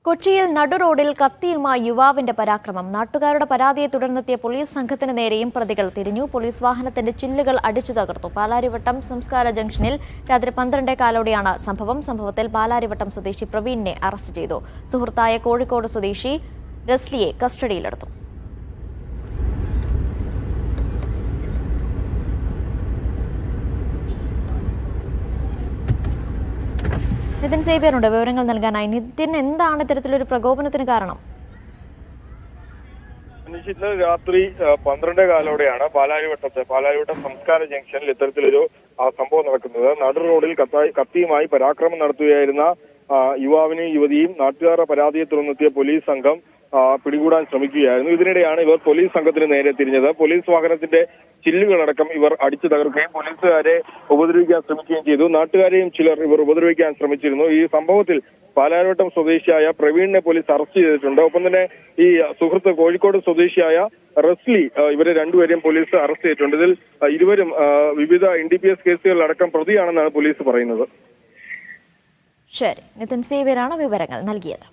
കൊച്ചിയിൽ നടുറോഡിൽ കത്തിയുമായി യുവാവിന്റെ പരാക്രമം. നാട്ടുകാരുടെ പരാതിയെ തുടർന്നെത്തിയ പോലീസ് സംഘത്തിന് നേരെയും പ്രതികൾ തിരിഞ്ഞു. പോലീസ് വാഹനത്തിന്റെ ചില്ലുകൾ അടിച്ചു തകർത്തു. പാലാരിവട്ടം സംസ്കാര ജംഗ്ഷനിൽ രാത്രി 12:15 സംഭവത്തിൽ പാലാരിവട്ടം സ്വദേശി പ്രവീണിനെ അറസ്റ്റ് ചെയ്തു. സുഹൃത്തായ കോഴിക്കോട് സ്വദേശി റസ്ലിയെ കസ്റ്റഡിയിലെടുത്തു. നിതിൻ സേവ്യറുണ്ട് വിവരങ്ങൾ നൽകാനായി. നിതിൻ, എന്താണ് ഇത്തരത്തിലൊരു പ്രകോപനത്തിന് കാരണം? ഇന്ന് രാത്രി 12:15 പാലാരിവട്ടം സംസ്കാര ജംഗ്ഷനിൽ ഇത്തരത്തിലൊരു സംഭവം നടക്കുന്നത്. നടു റോഡിൽ കത്തിയുമായി പരാക്രമം നടത്തുകയായിരുന്ന യുവാവിനെയും യുവതിയും നാട്ടുകാരുടെ പരാതിയെ തുടർന്നെത്തിയ പോലീസ് സംഘം പിടികൂടാൻ ശ്രമിക്കുകയായിരുന്നു. ഇതിനിടെയാണ് ഇവർ പോലീസ് സംഘത്തിന് നേരെ തിരിഞ്ഞത്. പോലീസ് വാഹനത്തിന്റെ ചില്ലുകളടക്കം ഇവർ അടിച്ചു തകർക്കുകയും പോലീസുകാരെ ഉപദ്രവിക്കാൻ ശ്രമിക്കുകയും ചെയ്തു. നാട്ടുകാരെയും ചിലർ ഇവർ ഉപദ്രവിക്കാൻ ശ്രമിച്ചിരുന്നു. ഈ സംഭവത്തിൽ പാലാരിവട്ടം സ്വദേശിയായ പ്രവീണിനെ പോലീസ് അറസ്റ്റ് ചെയ്തിട്ടുണ്ട്. ഒപ്പം തന്നെ ഈ സുഹൃത്ത് കോഴിക്കോട് സ്വദേശിയായ റസ്ലി, ഇവരെ രണ്ടുപേരെയും പോലീസ് അറസ്റ്റ് ചെയ്തിട്ടുണ്ട്. ഇതിൽ ഇരുവരും വിവിധ NDPS കേസുകളിലടക്കം പ്രതിയാണെന്നാണ് പോലീസ് പറയുന്നത്. ശരി, നിതിൻ സേവ്യറാണ് വിവരങ്ങൾ നൽകിയത്.